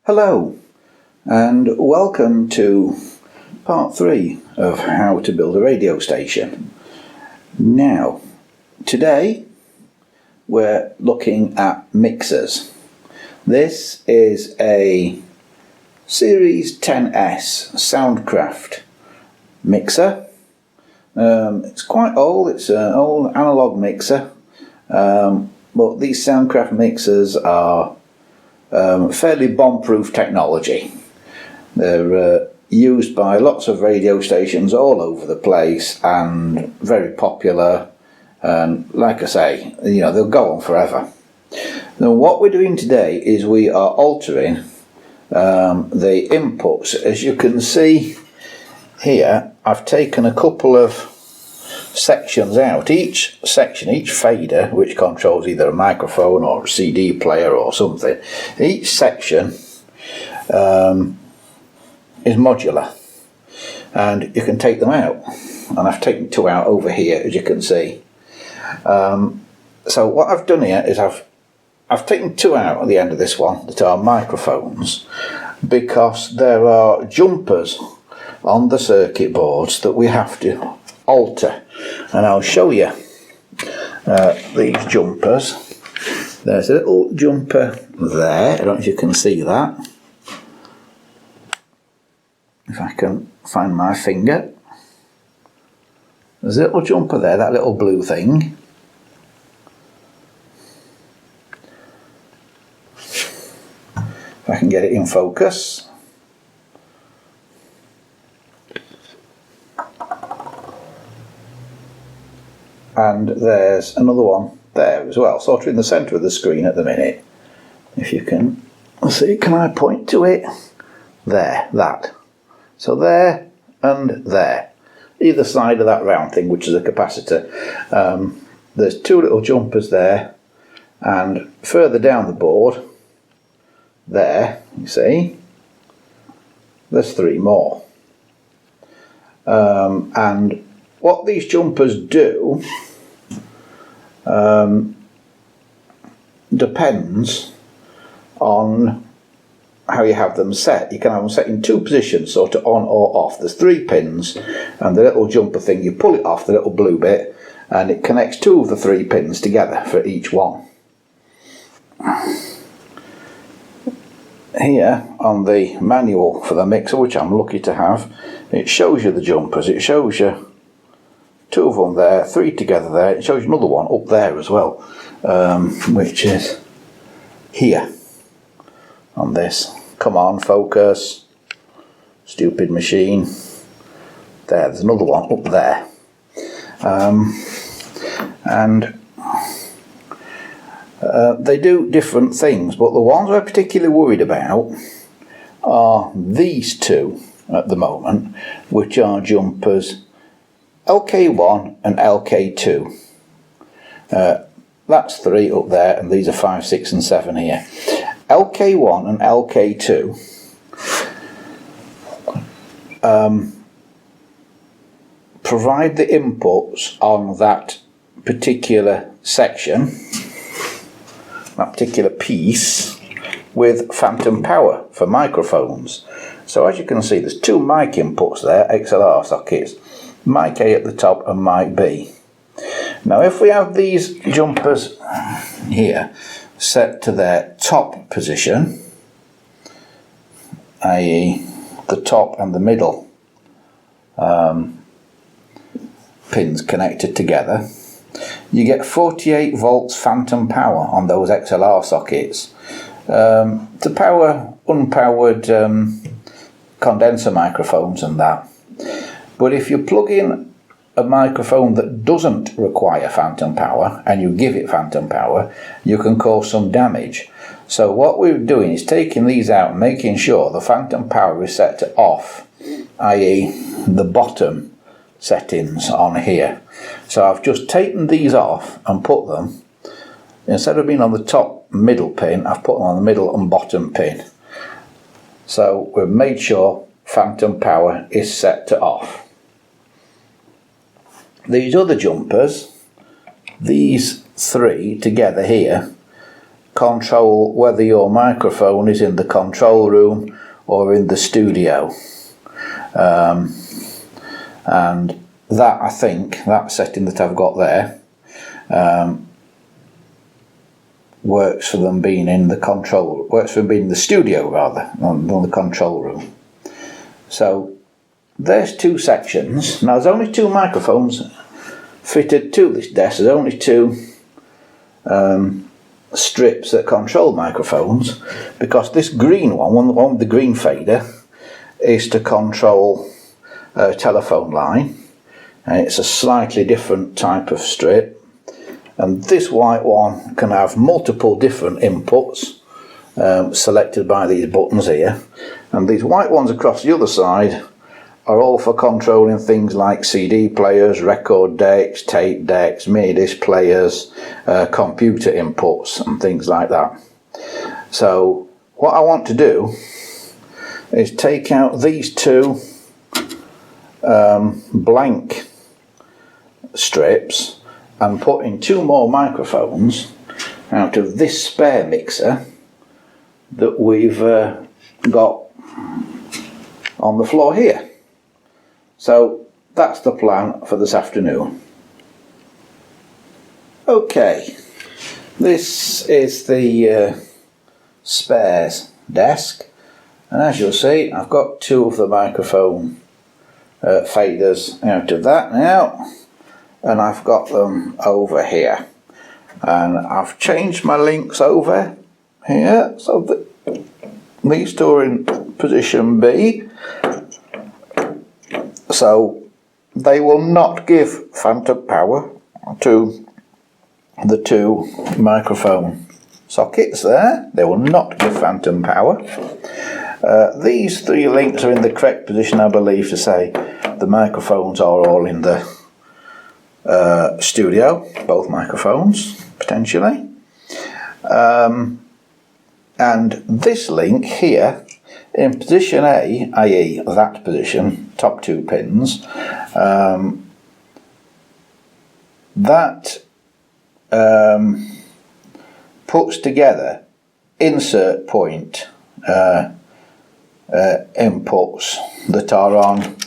Hello and welcome to part 3 of how to build a radio station. Now, today we're looking at mixers. This is a Series 10S Soundcraft mixer. It's quite old, it's an old analog mixer, but these Soundcraft mixers are fairly bomb-proof technology. They're used by lots of radio stations all over the place and very popular, and like I say, they'll go on forever. Now what we're doing today is we are altering the inputs. As you can see here, I've taken a couple of sections out. Each section, each fader, which controls either a microphone or a CD player or something, each section is modular and you can take them out, and I've taken 2 out over here, as you can see. So what I've done here is I've taken 2 out at the end of this one that are microphones, because there are jumpers on the circuit boards that we have to alter, and I'll show you these jumpers. There's a little jumper there, I don't know if you can see that, if I can find my finger. There's a little jumper there, that little blue thing. If I can get it in focus. And there's another one there as well, sort of in the centre of the screen at the minute. If you can see, can I point to it? There, that. So there and there. Either side of that round thing, which is a capacitor. There's 2 little jumpers there, and further down the board, there, you see, there's 3 more. And what these jumpers do depends on how you have them set. You can have them set in 2 positions, sort of on or off. There's 3 pins, and the little jumper thing, you pull it off, the little blue bit, and it connects 2 of the 3 pins together for each one. Here on the manual for the mixer, which I'm lucky to have, it shows you the jumpers. It shows you 2 of them there, 3 together there. It shows you another one up there as well, which is here on this. Come on, focus. Stupid machine. There's another one up there. And they do different things, but the ones we're particularly worried about are these 2 at the moment, which are jumpers LK1 and LK2. That's 3 up there, and these are 5, 6 and 7 here. LK1 and LK2 provide the inputs on that particular section, that particular piece, with phantom power for microphones. So as you can see, there's 2 mic inputs there, XLR sockets, mic A at the top and mic B. Now if we have these jumpers here set to their top position, i.e. the top and the middle pins connected together, you get 48 volts phantom power on those XLR sockets to power unpowered condenser microphones and that. But if you plug in a microphone that doesn't require phantom power and you give it phantom power, you can cause some damage. So what we're doing is taking these out and making sure the phantom power is set to off, i.e. the bottom settings on here. So I've just taken these off and put them, instead of being on the top middle pin, I've put them on the middle and bottom pin. So we've made sure phantom power is set to off. These other jumpers, these 3 together here, control whether your microphone is in the control room or in the studio. And that, I think, that setting that I've got there works for them being in the studio rather than the control room. So there's two sections. Now there's only two microphones fitted to this desk. There's only two strips that control microphones, because this green one with the green fader, is to control a telephone line, and it's a slightly different type of strip. And this white one can have multiple different inputs selected by these buttons here, and these white ones across the other side are all for controlling things like CD players, record decks, tape decks, mini disc players, computer inputs and things like that. So what I want to do is take out these two blank strips and put in two more microphones out of this spare mixer that we've got on the floor here. So that's the plan for this afternoon. Okay, this is the spares desk, and as you'll see, I've got two of the microphone faders out of that now, and I've got them over here, and I've changed my links over here so that these two are in position B, so they will not give phantom power to the two microphone sockets there. They will not give phantom power. These three links are in the correct position, I believe, to say the microphones are all in the studio, both microphones potentially. And this link here in position A, i.e. that position, top two pins, that puts together insert point inputs that are on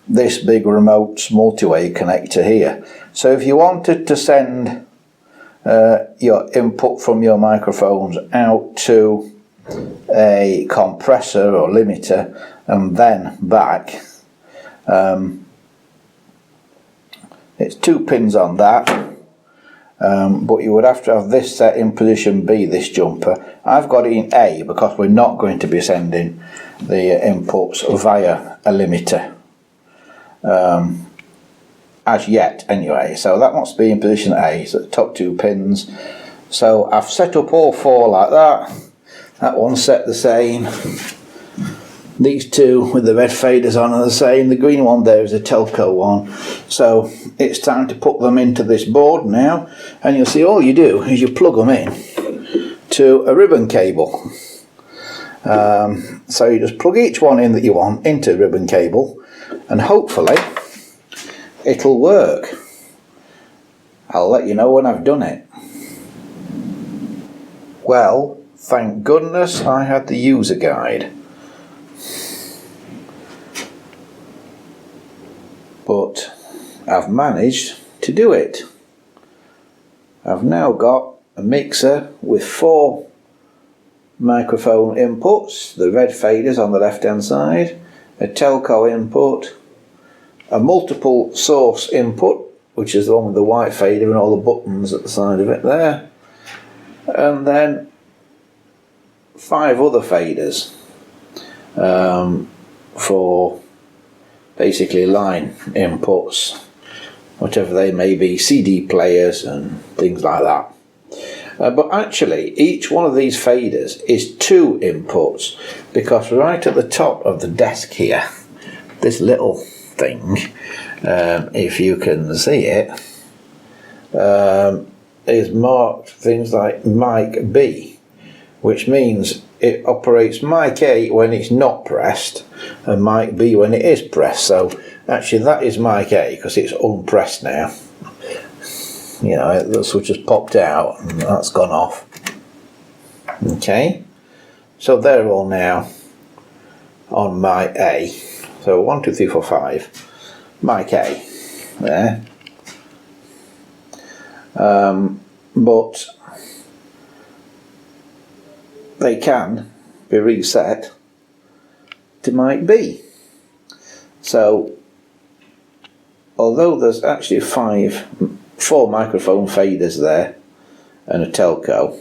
this big remote multi-way connector here. So if you wanted to send your input from your microphones out to a compressor or limiter and then back, it's two pins on that, but you would have to have this set in position B, this jumper. I've got it in A because we're not going to be sending the inputs via a limiter as yet anyway, so that must be in position A, so the top two pins. So I've set up all four like that. That one's set the same. These two with the red faders on are the same. The green one there is a telco one. So it's time to put them into this board now, and you'll see all you do is you plug them in to a ribbon cable. So you just plug each one in that you want into the ribbon cable, and hopefully it'll work. I'll let you know when I've done it. Well, thank goodness I had the user guide. But I've managed to do it. I've now got a mixer with four microphone inputs, the red faders on the left hand side, a telco input, a multiple source input, which is the one with the white fader and all the buttons at the side of it there, and then 5 other faders for basically line inputs, whatever they may be, CD players and things like that. But actually each one of these faders is 2 inputs, because right at the top of the desk here, this little thing, if you can see it, is marked things like mic B, which means it operates mic A when it's not pressed and mic B when it is pressed. So actually that is mic A because it's unpressed now. You know, the switch has popped out and that's gone off. Okay, so they're all now on mic A. So 1, 2, 3, 4, 5, mic A there. But they can be reset to mic B. So although there's actually 4 microphone faders there and a telco,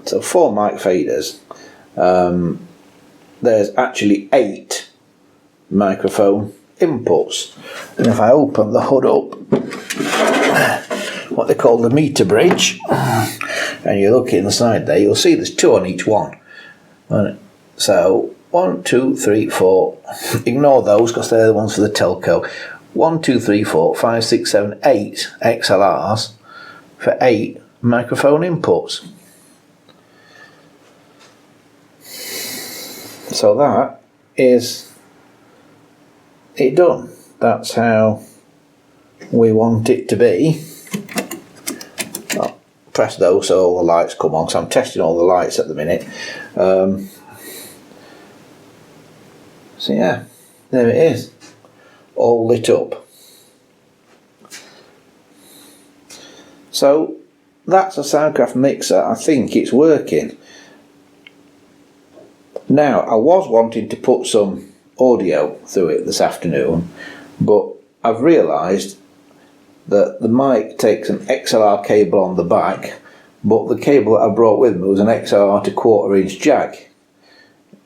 so 4 mic faders, there's actually 8 microphone inputs. And if I open the hood up, what they call the meter bridge, and you look inside there, you'll see there's 2 on each one. So 1, 2, 3, 4, ignore those because they're the ones for the telco. 1, 2, 3, 4, 5, 6, 7, 8 XLRs for 8 microphone inputs. So that is it done. That's how we want it to be. I'll press those so all the lights come on, because I'm testing all the lights at the minute. So yeah, there it is, all lit up. So that's a Soundcraft mixer. I think it's working. Now, I was wanting to put some audio through it this afternoon, but I've realised that the mic takes an XLR cable on the back, but the cable that I brought with me was an XLR to 1/4 inch jack,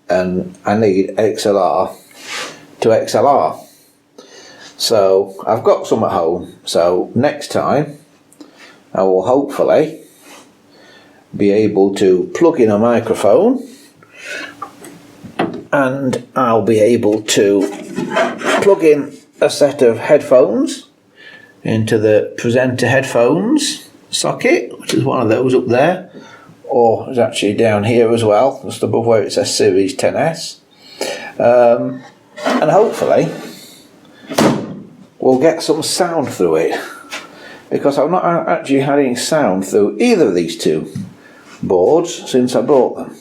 and I need XLR to XLR. So I've got some at home, so next time I will hopefully be able to plug in a microphone, and I'll be able to plug in a set of headphones into the presenter headphones socket, which is one of those up there, or it's actually down here as well, just above where it says Series 10S. And hopefully we'll get some sound through it, because I've not actually had any sound through either of these 2 boards since I bought them.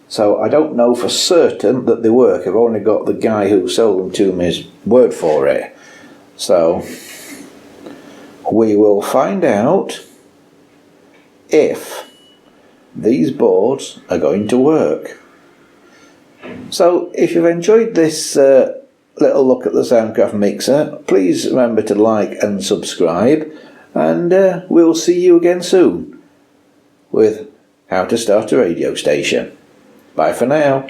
So I don't know for certain that they work. I've only got the guy who sold them to me's word for it. So we will find out if these boards are going to work. So if you've enjoyed this little look at the Soundcraft mixer, please remember to like and subscribe, and we'll see you again soon with how to start a radio station. Bye for now.